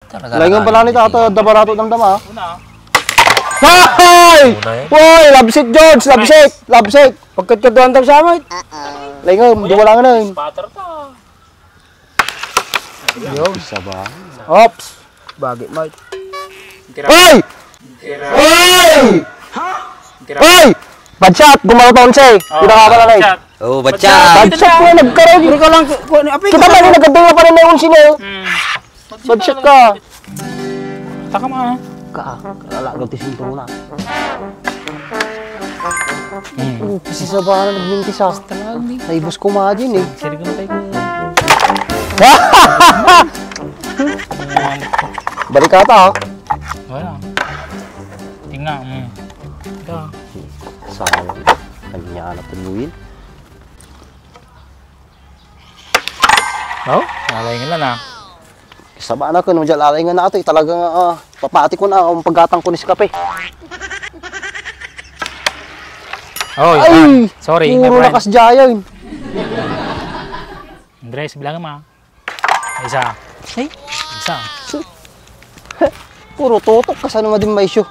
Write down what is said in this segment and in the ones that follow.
Laingan pala ni Tata, dabarato ng dama. Hoy! Hoy! Labsit, George! Labsit! Labsit! Pagkat-katuan tayo sa amin. Laingan, duwa lang na yun. Pater ka. Yo, isa ba? Ops! Bagay, Mike. Hoy! Hoy! Hoy! Bad shot! Gumawa siya eh. Pinakakala na eh. Oh, batya. Bad shot po nagkaroon. Hindi ka lang, Kita ba yung nagkadunga pa rin na yung sino? Bad shot ka. Taka mo ah. Kalalagot yung sinto na. Kasi sa bahan na nagmintis ah. Naibos ko mga dyan eh. Sari ko na tayo ko. Barikata ah. Wala. Tingnan. Ito. Sayang. Kanya na tuluin. Oh? Nalayin lang ah. Kasabaan ako nung dyan lalay nga na ito. Talagang papati ko na ang paggatang ko ni Skape. Oh, ay! Sorry. Puro lakas dyan. Andres, bilang mo ah. Isa. Ay, isa. Puro tutok. Kasano nga din may issue.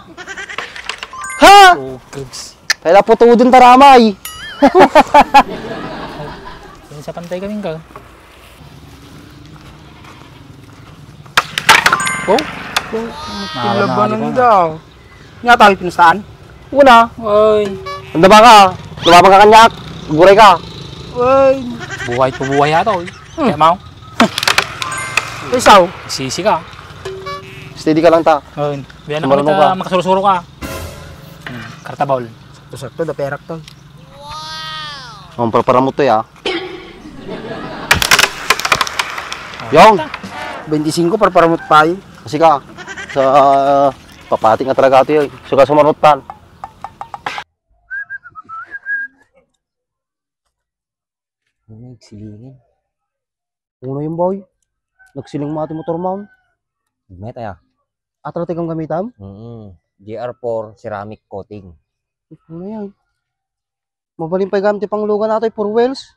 Ha! Oh, cubes. Kaya po din taramay. Yan sa pantay kaming ka. Oh? Labanan daw. Nga tayo pinastaan? Una. Oy. Anda ba ka? Lumabang ka kanyak. Guray ka. Uy. Buhay po buhay yata oy. Kaya mau. Isaw. Sisi ka. Steady ka lang ta. Oy. Biyan na Sumarunong kita ka. makasuro-suro ka. Kartabol. Sakto, da perak to. Ang paramot to ya. Yung. 25 para paramot pa eh. Kasi ka. Sa papating nga talaga ito yun. Suka sumarutan. Nagsilingin. Una yung boy. Nagsiling mga motor mount. Meta ya. Atratik ang gamitam. GR4 ceramic coating. Ano yan? Mabaling pa yung gamit pang lugan natin for wheels.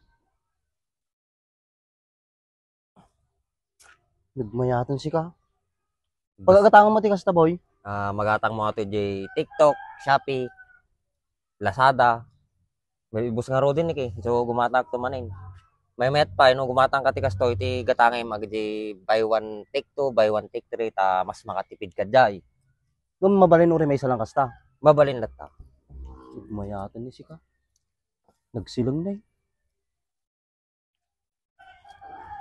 Nagmayatan si ka. Pagkakatangan mo tikas ta boy. Magatang mo ato di TikTok, Shopee, Lazada. May ibus nga ro din eh. So gumatag to manin. May met pa no gumatang ka tikas to iti gatangay mag di buy one take 2, buy one take 3 ta mas makatipid ka jay. Gum mabalin uri may salang kasta. Mabalin latta. Nagmayatan ni si ka. Nagsilang na eh.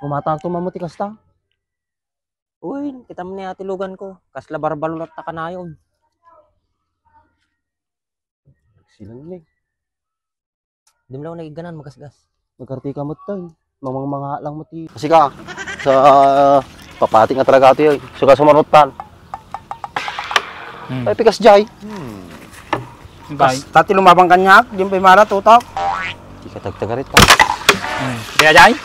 Gumatang to mamuti kasta. Uy, kita mo niya tilugan ko. Kasla barbalot ta kanayon. Nagsilang na eh. Di mo lang nagiganan magasgas. Nagkartika mo tayo. Mga lang mo ti. Kasi ka, sa papating nga talaga ito yun. Suka sumarutan. Ay, pikas jay. Tati lumabang kanyak, di pa mara tutok. Di ka tagtagarit ka. Di ka jay?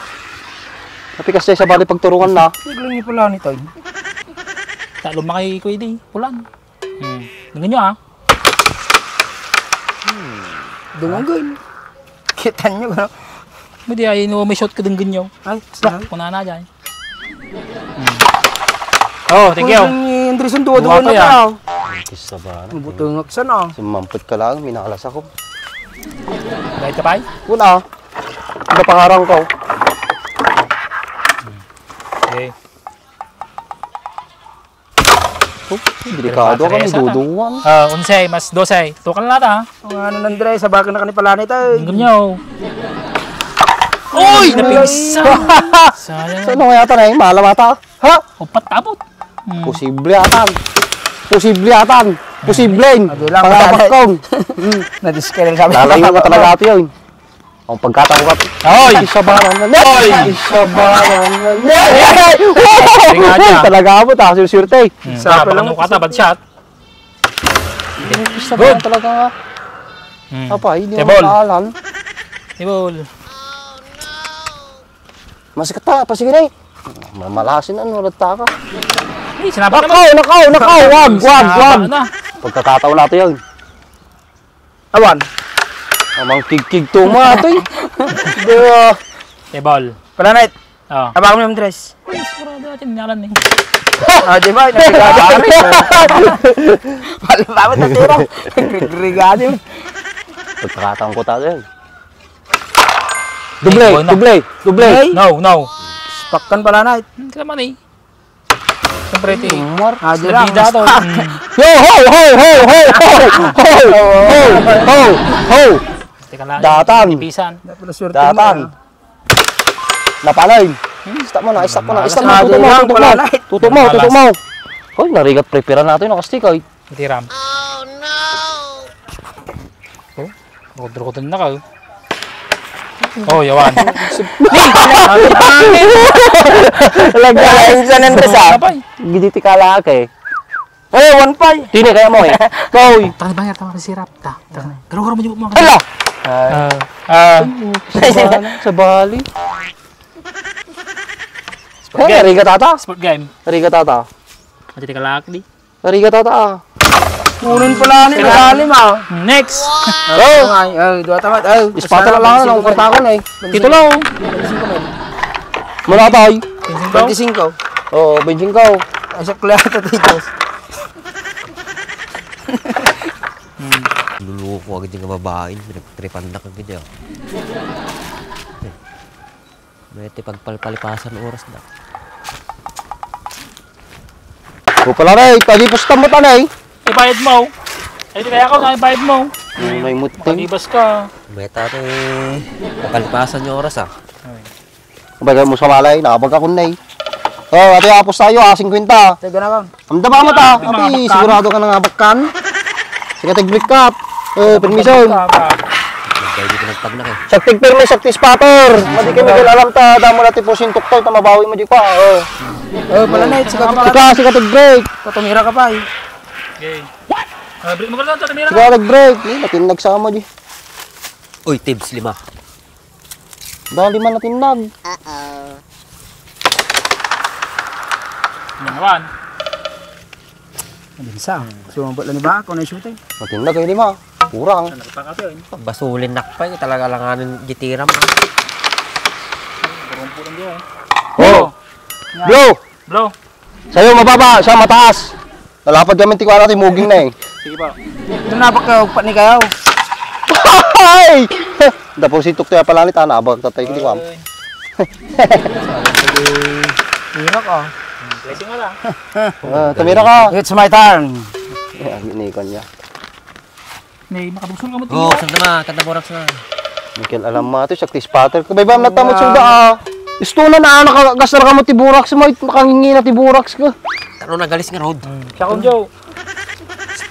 Napikas jay sa bali pagturungan na. Biglang niyo pala nito. Tak lumakay ko hindi. Pulan. Dengan nyo ah. Dungan. Kita nyo gano'n. Hindi ay may shot ka din ganyan. Ay, Stop. Kuna na dyan. Oh, thank you. Andres ang duwa-duwa na ka. Isa ba? Butungak sana. Sumampot ka lang, minakalas ako. Dahil ka pa Una, iba pangarang ko. Okay. Delikado kami, duduwan. 11 mas 12. Tukal na ta. Ang ano ng Andres, sa bago na kanipalanit ay. Tingnan nyo. Uy! Napinsan! Sayang. Saan nga yata na eh? Malam ata. Ha? Upat tapot. Posible atan. Posible atan. Posible. Pangalapak kong. Na-discount kami. Lalayo ka talaga ito yun. Ang pagkatakukat. Oy! Isabaran na. Oy! Isabaran na. Tingnan niya. Talaga abot ha. Surte. Sa lang mo kata, bad shot. Isabaran talaga nga. Apa, hindi ako makaalan. Table. Mas kata, pasige na eh. Mamalasin ano, nagtaka. Hey, sinabi naman. Nakaw. Wag. Na. Pagkakataon natin yun. Awan. Amang kig-kig tumatoy. Table. Palanit. Oh. Abang mo yung Andres. Sigurado natin, nyalan eh. Ah, di ba? Nagregado. Bakit natira? Nagregado yun. Pagkakataon ko tayo yan. Hey, boy, no. Duble. No. Pakkan pala na. Hindi naman eh. Siyempre, ito eh. Ah, di lang. Bida to. Yo, ho! Teka lang. Datang. Ipisan. Datang. Napalay. Stop mo na. Tutok mo. Hoy, narigat prepare natin nakastik ay. Itiram. Oh, no! Rodro-rodro na ka. Oh, yawan. Lagay sa nandres ah. Giditi kala ka eh. Eh, 1-5. Tini kaya mo eh. Koy. Tara bayar tama si Rap. Garo-garo mo mo. Hala. Sa Bali. Hey, ariga tata. Sport game. Ariga tata. Mati ka laki di. Ariga tata. Punin pala ni malalim ah. Next. Oh, Ay, dua tamat. Ay, ispata lang ng kwarta ko na eh. Tito lang. Mula tayo. 25. Oo, benching ko. Ay, sa kliyata titos. Luluko agad yung babae. Pinagtripan na kagad yun. May pagpalpalipasan ng oras na. O pala na eh, palipos tamot na eh. Ibayad mo. Ay, di kaya ako ibayad mo. May muting. Makalibas ka. May tato eh. Pagpalipasan yung oras ah. Bagay mo sa malay, nakabag ako na eh. Oh, ate apos tayo, 50. Teka na kam. Amda ba mo ta? Ate, sigurado ka nang abakkan. Sige, tig-break up. Permission. Nagkaya dito nagpagnak eh. Saktig permis, saktig spatter. Madi kami alam ta, damo natin po sintuktoy, tamabawi mo di pa. Oh, pala na, Sige, tig-break. Patumira ka pa eh. Okay. Break mo ka lang, tatamira Sige, tig-break. Natinag sa mo di. Uy, Tibbs, 5. Dahil 5 natinag. Naman. Mabinsa. Sumabot lang ni ba ako na shooting? Natinag ay 5. Kurang. Nakapakati yun. Basulin nakpay. Talaga langanin gitiram. Purong-purong diyan. Oh. Bro, Bro. sa'yo mababa, siya mataas. Lalapad kami tikwala natin, muging na eh. Sige pa. Ito na pagkaugpat ni kayo. Ay! Dapos si Tuktoy pala nita, nabag tatay kiti kwam. Hirak ah. Blessing mo lang. Tamira ka. It's my turn. Ginikon niya. May makabuksun ka mo Oo, saan na. Kanda borax na. Mikel alam mo ito, sakti spatter. Kabay ba natamot suda ah. Isto na nakagasar ka mo tiburax mo, makangingi na tiburax ka. Ano nagalis nga road? Siya kong Joe.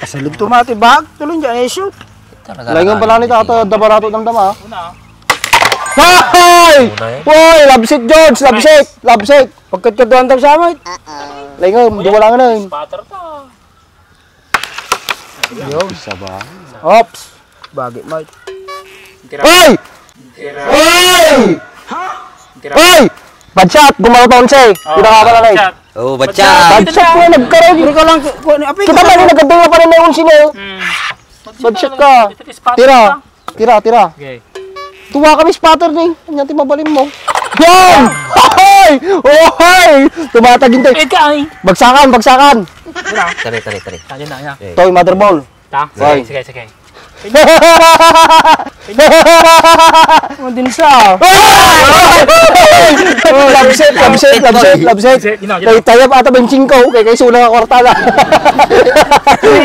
Pasalog tumati bag. Tuloy dyan eh shoot. Laingan pala ni tata, dabarato damdama. Una. Hoy! Hoy! Labsit George! Labsit! Pagkat ka doon sa amin. Laingan, duwala nga na yun. Patter ka. Isa ba? Ops. Bagay mo. Hoy! Hoy! Hoy! Bad shot! Gumalaw siya eh. Pinakakala na eh. Oo, batya. Bad shot po, nagkaroon. Hindi ka lang. Kita ba ni nagkadunga pa rin na yung sino? Bad shot ka. Tira. Okay. Tuwa kami spatter ni. Kanyang timabalin mo. Yan! Hoy! Hoy! Tumatagin tayo. Wait ka ay. Bagsakan! Tari. Tadyan na ya. Toy, mother ball. Ta. Hoy. Sige. Ano din sa. Labset. Kay tayap ata benching ko. Kay sulang ang kwarta na.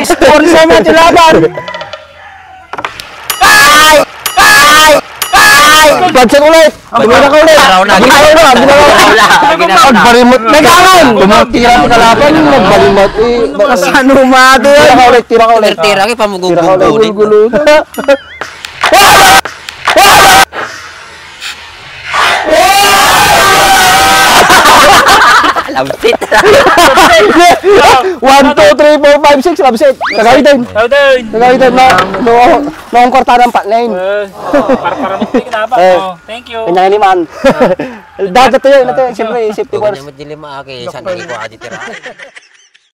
Score sa mga tilaban. Badset ulit. Tumira ka ulit. Nagbalimot. Nagangan. Tumatira ka kalaban. Nagbalimot. Kasano umado yan. Tira ka ulit. Tira kayo pamugugulin. Labsit. 1, 2, 3, 4, 5, 6. Labset. Nagawitin. Nagawitin na. Noong kwarta ng patlain. Para magpili ka na ba? Thank you. Kanya ni man. Dagat tayo. Siyempre, safety Huwag first. na madili maaki. Saan nagikuha di tira.